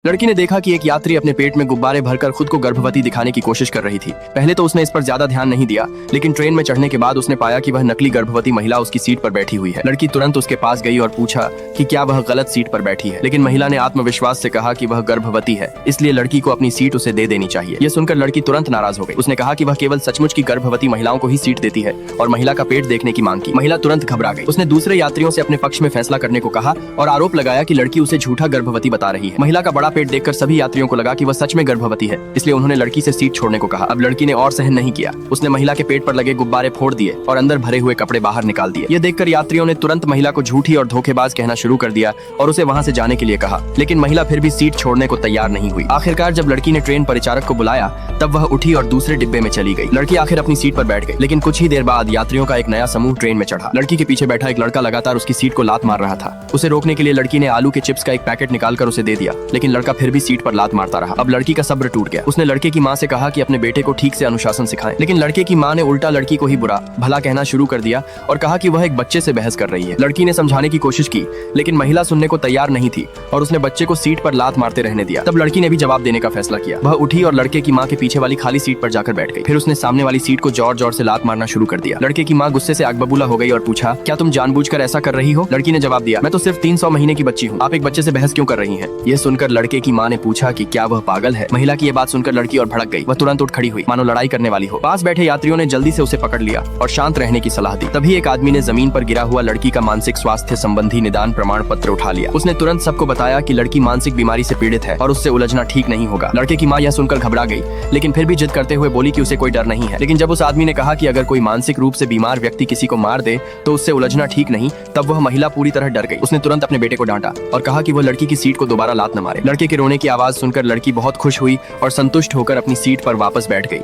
लड़की ने देखा कि एक यात्री अपने पेट में गुब्बारे भरकर खुद को गर्भवती दिखाने की कोशिश कर रही थी। पहले तो उसने इस पर ज्यादा ध्यान नहीं दिया, लेकिन ट्रेन में चढ़ने के बाद उसने पाया कि वह नकली गर्भवती महिला उसकी सीट पर बैठी हुई है। लड़की तुरंत उसके पास गई और पूछा कि क्या वह गलत सीट पर बैठी है, लेकिन महिला ने आत्मविश्वास से कहा कि वह गर्भवती है, इसलिए लड़की को अपनी सीट उसे दे देनी चाहिए। यह सुनकर लड़की तुरंत नाराज हो गई। उसने कहा कि वह केवल सचमुच की गर्भवती महिलाओं को ही सीट देती है और महिला का पेट देखने की मांग की। महिला तुरंत घबरा गई। उसने दूसरे यात्रियों से अपने पक्ष में फैसला करने को कहा और आरोप लगाया कि लड़की उसे झूठा गर्भवती बता रही है। महिला का बड़ा पेट देखकर सभी यात्रियों को लगा कि वह सच में गर्भवती है, इसलिए उन्होंने लड़की से सीट छोड़ने को कहा। अब लड़की ने और सहन नहीं किया। उसने महिला के पेट पर लगे गुब्बारे फोड़ दिए और अंदर भरे हुए कपड़े बाहर निकाल दिए। यह देखकर यात्रियों ने तुरंत महिला को झूठी और धोखेबाज कहना शुरू कर दिया और उसे वहां से जाने के लिए कहा, लेकिन महिला फिर भी सीट छोड़ने को तैयार नहीं हुई। आखिरकार जब लड़की ने ट्रेन परिचारक को बुलाया, तब वह उठी और दूसरे डिब्बे में चली गई। लड़की आखिर अपनी सीट पर बैठ गई, लेकिन कुछ ही देर बाद यात्रियों का एक नया समूह ट्रेन में चढ़ा। लड़की के पीछे बैठा एक लड़का लगातार उसकी सीट को लात मार रहा था। उसे रोकने के लिए लड़की ने आलू के चिप्स का एक पैकेट निकालकर उसे दे दिया, लेकिन लड़का फिर भी सीट पर लात मारता रहा। अब लड़की का सब्र टूट गया। उसने लड़के की माँ से कहा कि अपने बेटे को ठीक से अनुशासन सिखाएं, लेकिन लड़के की माँ ने उल्टा लड़की को ही बुरा भला कहना शुरू कर दिया और कहा कि वह एक बच्चे से बहस कर रही है। लड़की ने समझाने की कोशिश की, लेकिन महिला सुनने को तैयार नहीं थी और उसने बच्चे को सीट पर लात मारते रहने दिया। तब लड़की ने भी जवाब देने का फैसला किया। वह उठी और लड़के की माँ के पीछे वाली खाली सीट पर जाकर बैठ गई। फिर उसने सामने वाली सीट को जोर जोर से लात मारना शुरू कर दिया। लड़के की माँ गुस्से से आग बबूला हो गई और पूछा, क्या तुम जानबूझकर ऐसा कर रही हो? लड़की ने जवाब दिया, मैं तो सिर्फ 300 महीने की बच्ची हूँ, आप एक बच्चे से बहस क्यों कर रही हैं? यह सुनकर लड़के की माँ ने पूछा कि क्या वह पागल है? महिला की यह बात सुनकर लड़की और भड़क गई। वह तुरंत उठ खड़ी हुई, मानो लड़ाई करने वाली हो। पास बैठे यात्रियों ने जल्दी से उसे पकड़ लिया और शांत रहने की सलाह दी। तभी एक आदमी ने जमीन पर गिरा हुआ लड़की का मानसिक स्वास्थ्य संबंधी निदान प्रमाण पत्र उठा लिया। उसने तुरंत सबको बताया कि लड़की मानसिक बीमारी से पीड़ित है और उससे उलझना ठीक नहीं होगा। लड़के की माँ यह सुनकर घबरा गई, लेकिन फिर भी जिद करते हुए बोली कि उसे कोई डर नहीं है। लेकिन जब उस आदमी ने कहा कि अगर कोई मानसिक रूप से बीमार व्यक्ति किसी को मार दे तो उससे उलझना ठीक नहीं, तब वह महिला पूरी तरह डर गई। उसने तुरंत अपने बेटे को डांटा और कहा कि वह लड़की की सीट को दोबारा लात न मारे। लड़के के रोने की आवाज सुनकर लड़की बहुत खुश हुई और संतुष्ट होकर अपनी सीट पर वापस बैठ गई।